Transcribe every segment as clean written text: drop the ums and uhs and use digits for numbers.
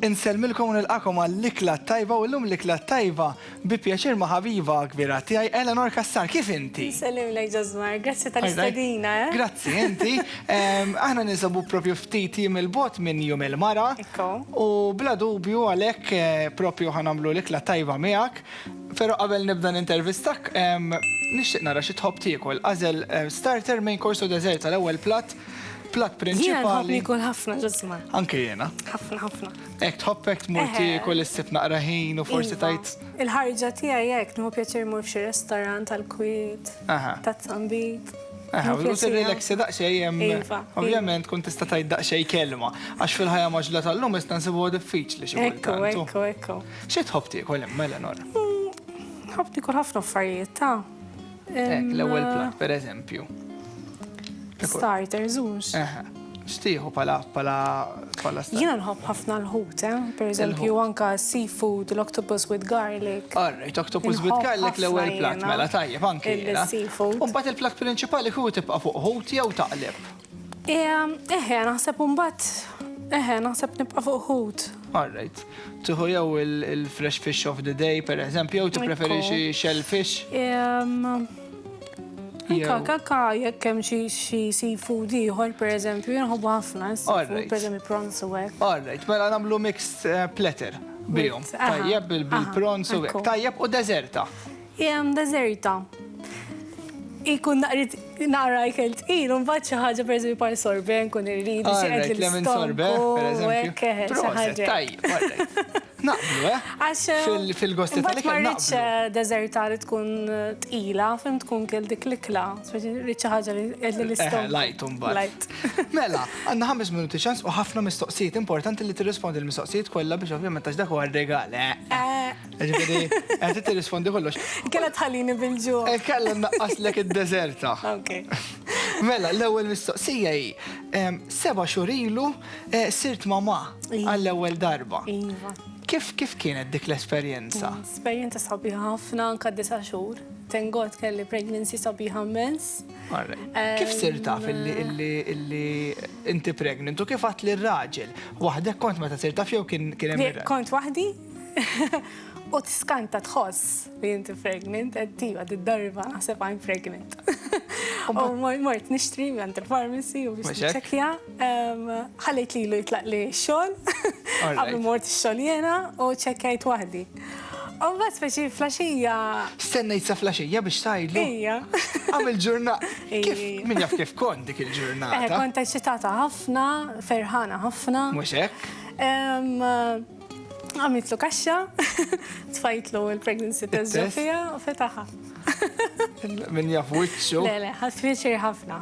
Inselmilkom nilqakom għall-ikla tajba u l-lum l-ikla tajba bi pjaċir ma' ħabiba kbira tiegħi Eleanor Kassar. Kif inti? Sellim lej Ġosmar, grazzi tal-istedina. Grazzi inti. Aħna nisabu propju ftit jiem il-bot minn jum il-mara. U bla dubju għalhekk propju ħanamlu l-ikla tajba miegħek. Però qabel nibda n-intervistak, nixtieq nara xi tħobb tiekol. Għażel starter, main course u dessert l-ewwel platt prinċipali. Jiena nħobb nikol ħafna Ġosmar. Anke jiena. Ħafna. Ek tħobbek tmur tiekol issib naqra ħin u forsi tajt. Il-ħarġa tiegħi hekk nieħu pjaċir mur f'xi ristorant tal-Kwiet, tat-Zambit. U t-relaxi daqxej, ovvjament kun tista' tajt daqxej kelma, għax fil-ħajja maġla tal-lum jista' nsibu diffiċli xi kultant. Ekku. Xi tħobb tiekol hemm Eleanor? Nħobb nikol ħafna affarijiet ta'. L-ewwel platt pereżempju. Starter, żux. Xtieħu pala starter? Jiena nħobb ħafna l-ħut, per eżempju anka seafood, l-octopus with garlic. Alright, octopus with garlic l-ewwel platt mela tajjeb anke jiena. Il-seafood. U mbagħad il-platt prinċipali hu tibqa' fuq ħut jew taqleb? Naħseb mbagħad naħseb nibqa' fuq ħut. Alright. Tuħu jew il-fresh fish of the day pereżempju jew tippreferixi shellfish? Kaka, jekk hemm xi seafood ieħor pereżempju, jien nħobbu ħafna seafood, pereżempju prawns u hekk. Alright, mela nagħmlu mixed platter bihom. Tajjeb bil-prawns u hekk. Tajjeb u deżerta. Deżerta. Ikun naqra jkelt tqil, u mbagħad xi ħaġa pereżempju bħal sorbet nkun irridu xi qed lemon sorbet pereżempju. Proset, tajjeb. Naqblu, fil-gosti tal-ikel naqblu. Deżerta li tkun tqila, fim tkun kell dik l-ikla, rridx ħaġa li l-istom. Lajt mbagħad. Mela, għandna 5 minuti ċans u ħafna mistoqsijiet importanti li tirrispondi l-mistoqsijiet kollha biex ovvjament għax dak huwa r-regal. Ġifieri, qed tirrispondi kollox. Kella tħallini bil-ġuq. Kella nnaqqaslek id-deżerta. Mela, l-ewwel mistoqsija hi 7 xhur ilu sirt mama għall-ewwel darba. Kif kienet dik l-esperjenza? Esperjenza sabiħa ħafna anke 9 xhur. Thank God kelli pregnancy sabiħa immens. Kif sir taf illi inti pregnant u kif għat li r-raġel? Waħdek kont meta sir taf jew kien hemm Kont waħdi u tiskanta tħoss li inti pregnant, attiva d-darba naħseb I'm pregnant. U mort nishtri għand il-pharmacy u biex ċekja, ħallejt li jitlaq li xol, għablu mort xol jena u ċekjajt wahdi. U bas speċi flasġija. Stennejt sa flasġija biex tajdlu? Ija. Għamil ġurnata. Min jaf kif kont dik il-ġurnata? Kont eċitata ħafna, ferħana ħafna. Mux hekk? Għamiltlu kaxxa, tfajtlu il-pregnancy test ġofija u fetaħa. Min jaf wiċċu? Le, ħaffiċir ħafna.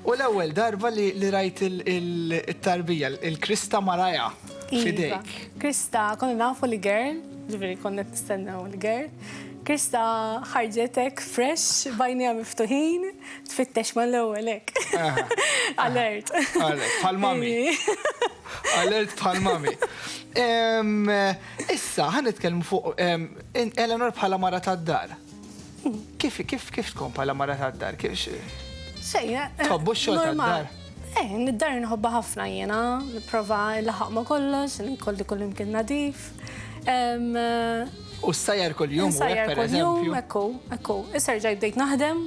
U l-ewwel darba li rajt il-tarbija, il-Krista Maraja fidejk. Krista, konna nafu li girl, ġifiri konna nistennew li girl. Krista ħarġetek fresh, bajnija miftuħin, tfittex ma l-ewwel hekk. Alert. Bħal-mami. Alert bħal-mami. Issa, ħan nitkellmu fuq Eleanor bħala mara tad-dar. Kif tkun bħala mara tad-dar? Xejn. Tħobbu x-xogħol tad-dar? Nid-dar nħobba ħafna jiena, nipprova nlaħaq ma kollox, nkolli kull imkien nadif. U s-sajjar kull-jum, per eżempju? Ekku. Issa rġaj bdejt naħdem,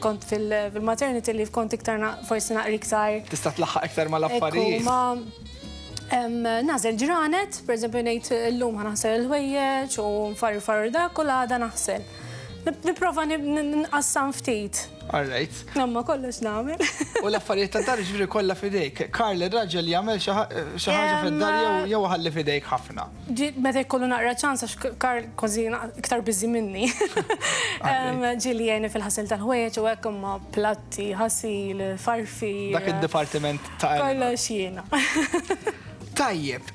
kont fil-maternity leave kont iktar forsi naqri iktar. Tista' tlaħħaq iktar mal-affarijiet. Nażel ġranet, per eżempju ngħid illum ħanaħsel il-ħwejjeġ u nfarfar dak u l-għada naħsel. Nipprova nqassam ftit. Alright. Namma kollox nagħmel. U l-affarijiet ta' dar ġifri kollha fidejk. Karl ir-raġel jagħmel xi ħaġa fid-dar jew ħalli fidejk ħafna. Meta jkollu naqra ċans għax Karl kważi iktar biżi minni. Ġieli jgħinni fil-ħasel tal-ħwejjeġ u hekk imma platti, ħasil, farfi. Dak id-dipartiment ta' kollox jiena. Tajjeb,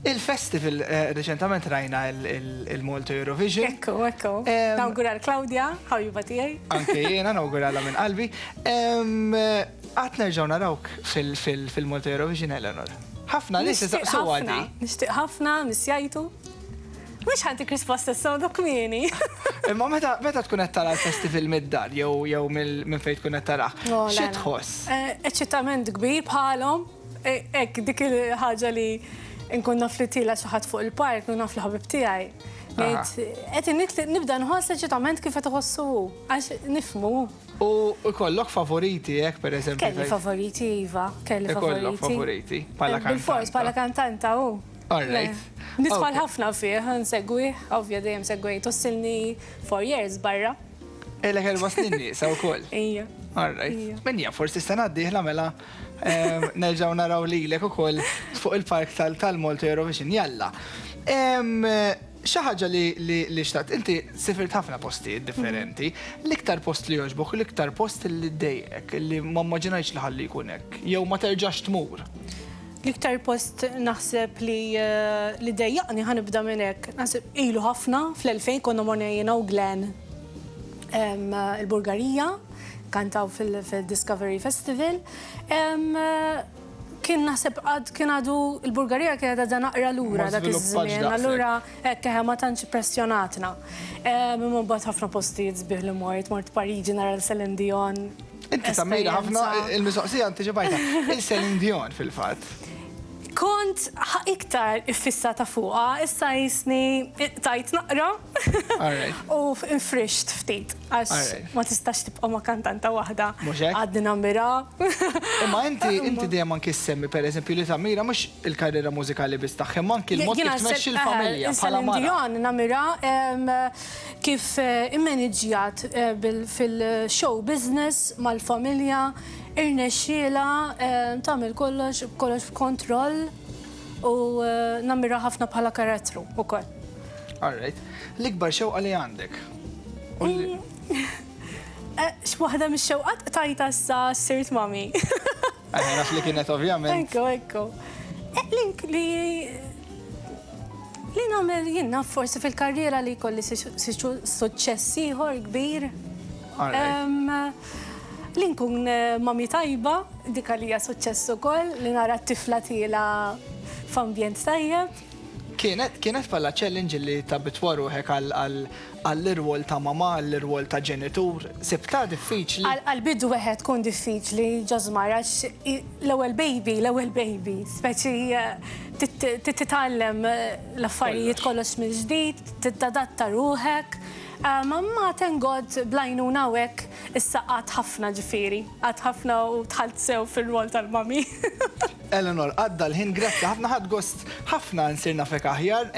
il-festival reċentament rajna il-Malta Eurovision. Ekku. Nawgural Claudia, ħajjuba tiegħi. Anke jiena nawguralha minn qalbi. Qatt nerġgħu narawk fil-Malta Eurovision, Eleanor. Ħafna nies isaqsu għadi. Nixtieq ħafna, missjajtu. Mhux ħantik risposta s-sewdu kmieni. Imma meta tkun qed tara l-festival mid-dar jew minn fejn tkun qed taraħ, xi tħoss? Eċċittament kbir bħalhom. Ek, dik il-ħaġa li nkun naf li tila xaħat fuq il-park, nkun naf li ħabib tiegħi. Qed nibda nħoss leġitament kif qed iħossu għax nifhmu. U kollok favoriti, jek, per eżempju? Kelli favoriti, Iva, kelli favoriti. Kollok favoriti, pala kantanta. Bil-fors, pala kantanta, u. All right. Nitfall ħafna fih, nsegwi, ovvja dejjem segwi, tossilni 4 years barra. Elek 4 snin nisa u koll. Ija. All right. Menja, forsi stanna diħla mela nerġaw naraw li l-ek u koll fuq il-park tal-Malta Eurovision. Jalla. Xaħġa li xtaqt, inti sifirt ħafna posti differenti, l-iktar post li joġbok, l-iktar post li d-dejek, li ma maġinajx li ħalli jkunek, jew ma terġax tmur. L-iktar post naħseb li dejjaqni ħanibda minnek. Naħseb ilu ħafna fl-2000 konna mornejjena u Glenn il-Bulgarija, kantaw fil-Discovery Festival. Kien naħseb kien għadu il-Bulgarija kien għadha naqra l-ura dak iż-żmien, allura keħa ma tantx impressjonatna. Mbagħad ħafna postijiet sbieħ li mort Pariġi nara l-Celine Dion. Inti tammira ħafna il-mistoqsija inti ġebajta il-Celine Dion fil-fatt. Kont iktar iffissata fuqa, issa jisni tajt naqra u infrisht ftit, għax ma tistax tibqa ma kantanta wahda għaddi namira. Imma inti dejjem anki semmi, per eżempju, li Tamira mhux il-karriera mużikali biss tagħha, anki l-mod kif tmexxi l-familja bħala mara. Dion namira kif immanġjat fil-show business mal-familja, irnexxiela tagħmel kollox f'kontroll u namira ħafna bħala karattru ukoll. All right. L-ikbar xewqa li għandek? X'waħda mix-xewqat tajta issa sirt mami. Naf li kienet ovvjament. Ekku. Li nagħmel jiena forsi fil-karriera li jkolli suċċess ieħor kbir. Li nkun mami tajba, dik li hija suċċess ukoll, li nara t-tifla tiela f'ambjent tajjeb. Kienet bħala challenge li ta' bitwaruħek għall-irwol ta' mama, għall-irwol ta' ġenitur, sibta diffiċli? Għal-bidu weħed kun diffiċli ġazmar, għax l-ewel baby, speċi titallem l-affarijiet kollox mill-ġdid, titadatta ruħek. Mamma tengod blajnuna wek issa għad ħafna ġifiri, għad ħafna u tħalt sew fil-rol tal-mami. Eleanor, għadda l-ħin, grazzi, ħafna ħadgost, ħafna nsirna fek aħjar,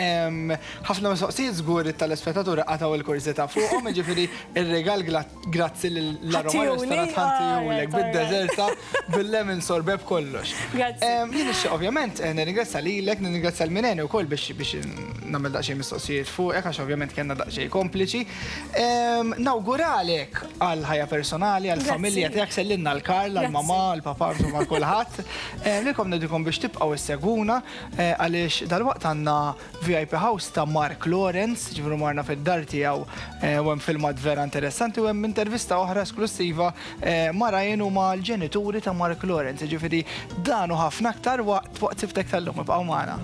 ħafna mistoqsijiet żgur tal-espettaturi għataw il-kurzita fuqhom, ġifiri il-regal grazzi l-aroma restaurant ħantijulek, bid-deserta, bil-lemon sorbeb kollox. Jien ovvjament, nirringrazzja lilek, nirringrazzja l-mineni u koll biex namel daqxie mistoqsijiet fuqek, għax ovvjament kena daqxie kompliċi. Nawguralek għal-ħajja personali, għal-familja tijak, sellinna l-Karl, għal-mama, għal-papa, għal kulħadd. Likom nedikom biex tibqaw is-seguna għaliex dal-waqt għandna VIP House ta' Mark Lawrence, ġifru marna fid-dar tiegħu u hemm filmat vera interessanti u hemm intervista oħra esklusiva ma' Ryan u ma' l-ġenituri ta' Mark Lawrence, ġifieri dan u ħafna aktar waqt tiftek tal-lum ibqgħu magħna.